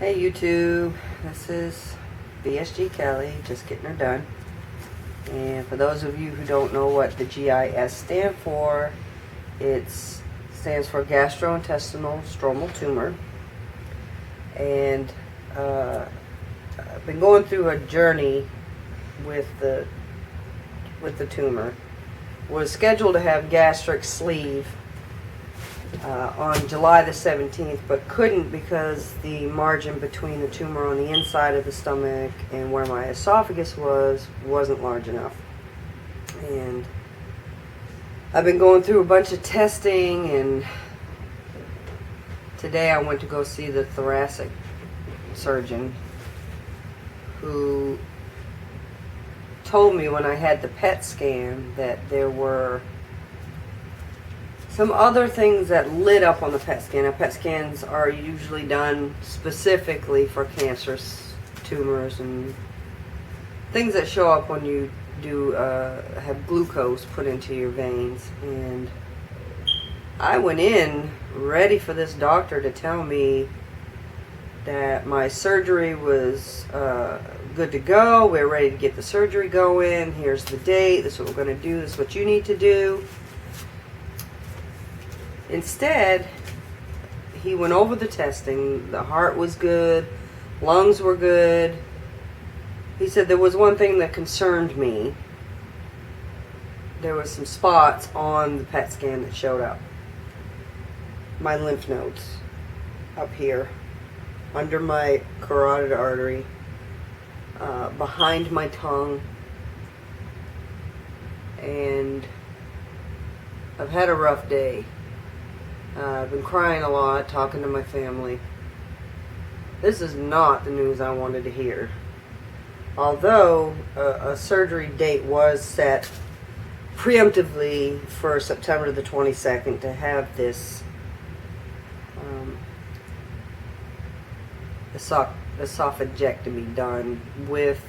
Hey YouTube, this is VSG Kelly, just getting her done. And for those of you who don't know what the GIS stand for, it stands for gastrointestinal stromal tumor. And I've been going through a journey with the tumor. Was scheduled to have gastric sleeve on July the 17th, but couldn't because the margin between the tumor on the inside of the stomach and where my esophagus wasn't large enough. And I've been going through a bunch of testing, and today I went to go see the thoracic surgeon who told me when I had the PET scan that there were some other things that lit up on the PET scan. Now, PET scans are usually done specifically for cancerous tumors and things that show up when you do have glucose put into your veins. And I went in ready for this doctor to tell me that my surgery was good to go. We're ready to get the surgery going. Here's the date. This is what we're going to do. This is what you need to do. Instead, he went over the testing. The heart was good. Lungs were good. He said there was one thing that concerned me. There was some spots on the PET scan that showed up. My lymph nodes up here, under my carotid artery, behind my tongue. And I've had a rough day. I've been crying a lot, talking to my family. This is not the news I wanted to hear. Although a surgery date was set preemptively for September the 22nd to have this esophagectomy done with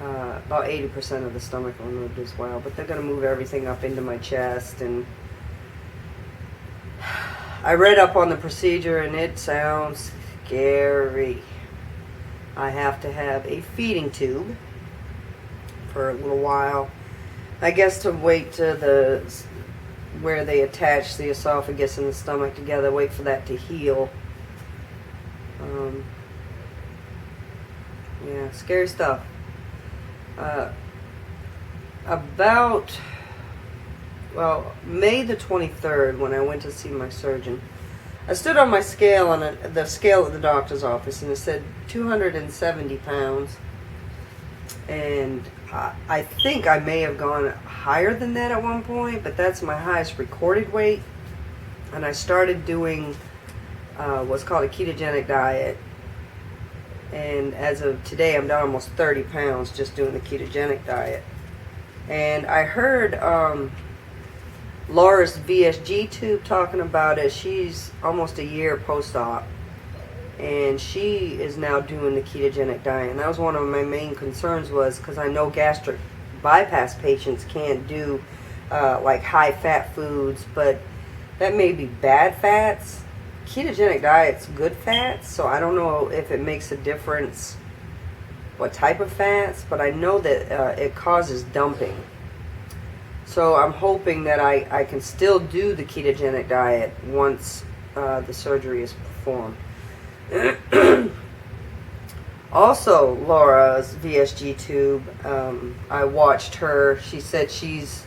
about 80% of the stomach removed as well. But they're going to move everything up into my chest, and I read up on the procedure and it sounds scary. I have to have a feeding tube for a little while. I guess to wait to where they attach the esophagus and the stomach together, wait for that to heal. Yeah, scary stuff. May the 23rd, when I went to see my surgeon, I stood on my scale the scale at the doctor's office, and it said 270 pounds. And I think I may have gone higher than that at one point, but that's my highest recorded weight. And I started doing what's called a ketogenic diet. And as of today, I'm down almost 30 pounds just doing the ketogenic diet. And I heard Laura's VSG tube talking about it. She's almost a year post-op, and she is now doing the ketogenic diet. And that was one of my main concerns, was because I know gastric bypass patients can't do like high-fat foods, but that may be bad fats. Ketogenic diet's good fats, so I don't know if it makes a difference what type of fats, but I know that it causes dumping. So I'm hoping that I can still do the ketogenic diet once the surgery is performed. Also, Laura's VSG tube, I watched her. She said she's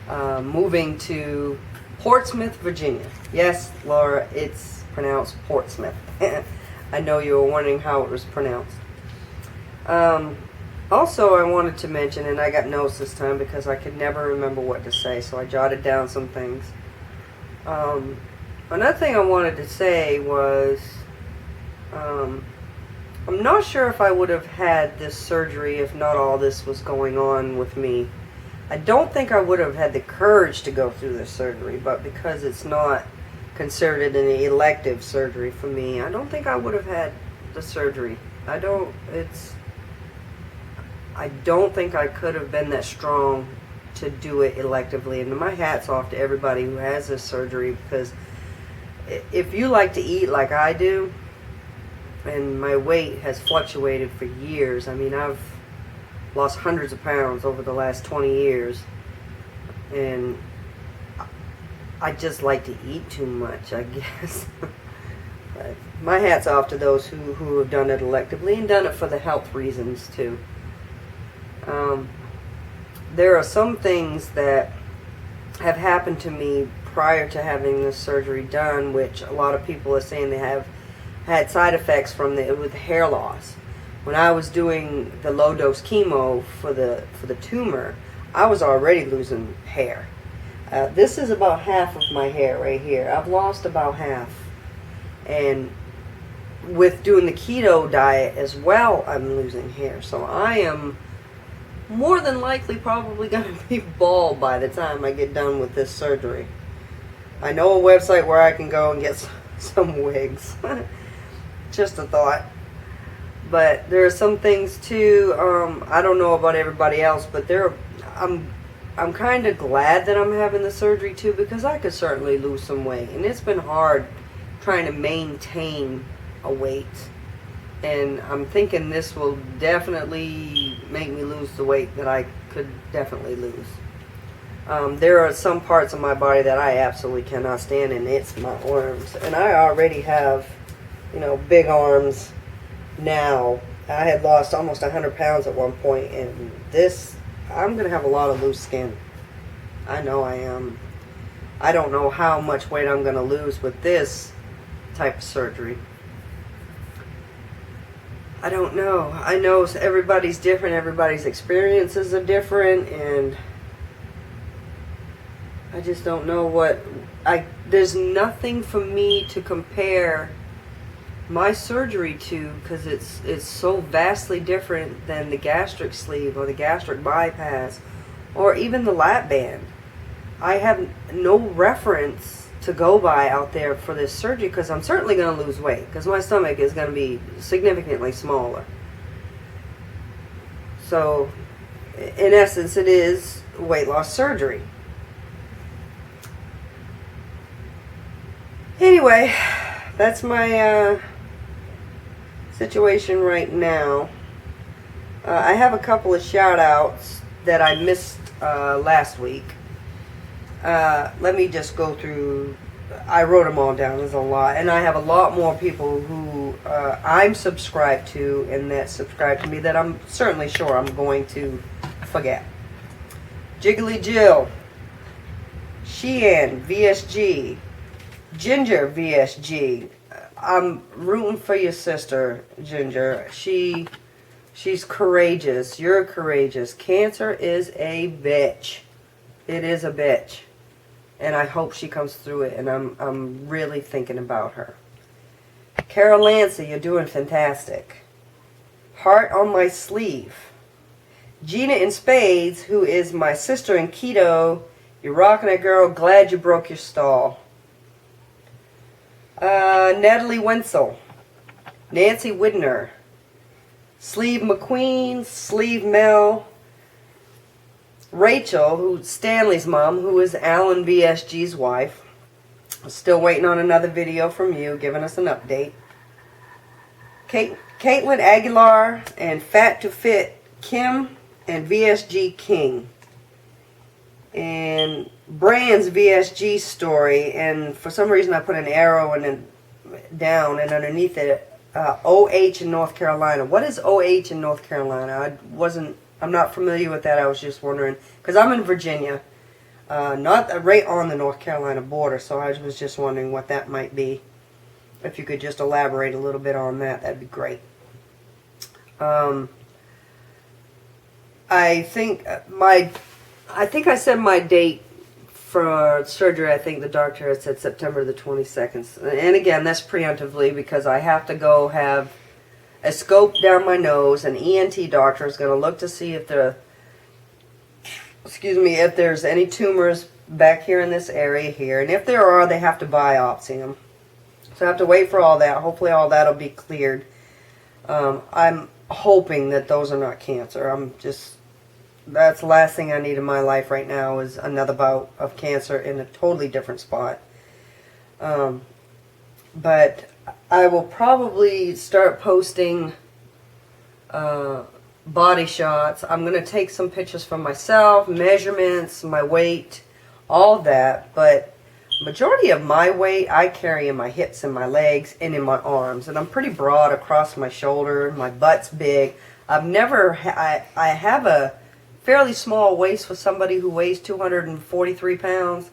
moving to Portsmouth, Virginia. Yes, Laura, it's pronounced Portsmouth. I know you were wondering how it was pronounced. Also, I wanted to mention, and I got notes this time because I could never remember what to say, so I jotted down some things. Another thing I wanted to say was, I'm not sure if I would have had this surgery if not all this was going on with me. I don't think I would have had the courage to go through this surgery, but because it's not considered an elective surgery for me, I don't think I would have had the surgery. I don't think I could have been that strong to do it electively. And my hat's off to everybody who has this surgery, because if you like to eat like I do, and my weight has fluctuated for years. I mean, I've lost hundreds of pounds over the last 20 years, and I just like to eat too much, I guess. But my hat's off to those who have done it electively and done it for the health reasons too. There are some things that have happened to me prior to having this surgery done, which a lot of people are saying they have had side effects from with hair loss. When I was doing the low dose chemo for the tumor, I was already losing hair. This is about half of my hair right here. I've lost about half. And with doing the keto diet as well, I'm losing hair. So I am more than likely probably going to be bald by the time I get done with this surgery. I know a website where I can go and get some wigs. Just a thought. But there are some things too, I don't know about everybody else, but I'm kind of glad that I'm having the surgery too, because I could certainly lose some weight. And it's been hard trying to maintain a weight. And I'm thinking this will definitely make me lose the weight that I could definitely lose. There are some parts of my body that I absolutely cannot stand, and it's my arms. And I already have, big arms now. I had lost almost 100 pounds at one point, and this, I'm going to have a lot of loose skin. I know I am. I don't know how much weight I'm going to lose with this type of surgery. I don't know. I know everybody's different, everybody's experiences are different, and I just don't know there's nothing for me to compare my surgery to, because it's so vastly different than the gastric sleeve or the gastric bypass or even the lap band. I have no reference to go by out there for this surgery, because I'm certainly going to lose weight, because my stomach is going to be significantly smaller. So in essence, it is weight loss surgery. Anyway, that's my situation right now. I have a couple of shout outs that I missed last week. Let me just go through. I wrote them all down. There's a lot, and I have a lot more people who I'm subscribed to and that subscribe to me that I'm certainly sure I'm going to forget. Jiggly Jill, Sheehan VSG, Ginger VSG. I'm rooting for your sister, Ginger. She's courageous. You're courageous. Cancer is a bitch. It is a bitch. And I hope she comes through it, and I'm really thinking about her. Carol Lancy, you're doing fantastic. Heart on my sleeve. Gina in Spades, who is my sister in keto, you're rocking it, girl. Glad you broke your stall. Natalie Wenzel, Nancy Widner, Sleeve McQueen, Sleeve Mel, Rachel, who's Stanley's mom, who is Alan VSG's wife. Still waiting on another video from you, giving us an update. Caitlin Aguilar and Fat to Fit Kim and VSG King. And Brand's VSG story, and for some reason I put an arrow and then down, and underneath it, OH in North Carolina. What is OH in North Carolina? I'm not familiar with that. I was just wondering, because I'm in Virginia, not right on the North Carolina border, so I was just wondering what that might be. If you could just elaborate a little bit on that, that'd be great. I think I said my date for surgery. I think the doctor had said September the 22nd. And again, that's preemptively, because I have to go have a scope down my nose. An ENT doctor is going to look to see if if there's any tumors back here in this area here. And if there are, they have to biopsy them. So I have to wait for all that. Hopefully all that will be cleared. I'm hoping that those are not cancer. That's the last thing I need in my life right now, is another bout of cancer in a totally different spot. But I will probably start posting body shots. I'm going to take some pictures from myself, measurements, my weight, all that. But majority of my weight I carry in my hips and my legs and in my arms. And I'm pretty broad across my shoulder. My butt's big. I've never, I have a fairly small waist for somebody who weighs 243 pounds.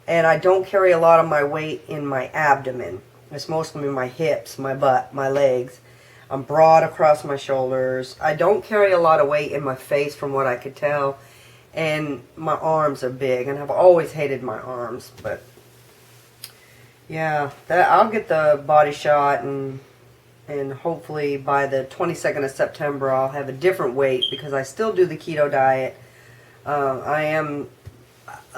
And I don't carry a lot of my weight in my abdomen. It's mostly in my hips, my butt, my legs. I'm broad across my shoulders. I don't carry a lot of weight in my face from what I could tell. And my arms are big. And I've always hated my arms. But yeah, I'll get the body shot, and hopefully by the 22nd of September I'll have a different weight, because I still do the keto diet. I am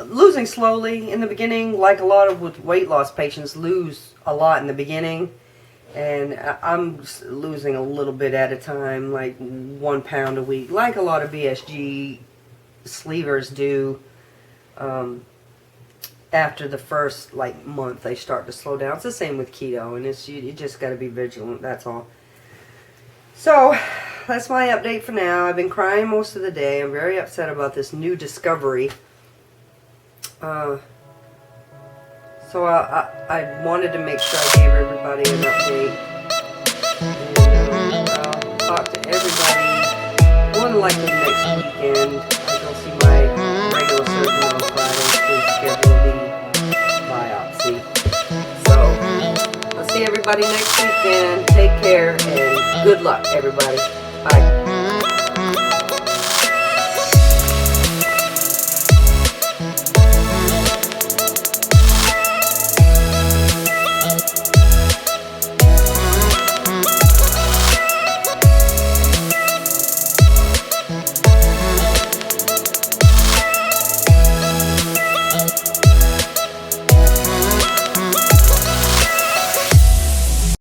losing slowly in the beginning, like a lot of weight loss patients lose a lot in the beginning, and I'm losing a little bit at a time, like 1 pound a week, like a lot of BSG sleevers do. After the first month they start to slow down. It's the same with keto, and you just got to be vigilant, that's all. So that's my update for now. I've been crying most of the day. I'm very upset about this new discovery. So I wanted to make sure I gave everybody an update. And I'll talk to everybody more than likely next weekend. I go see my regular surgeon on Friday to schedule the biopsy. So I'll see everybody next weekend. Take care and good luck, everybody. Bye.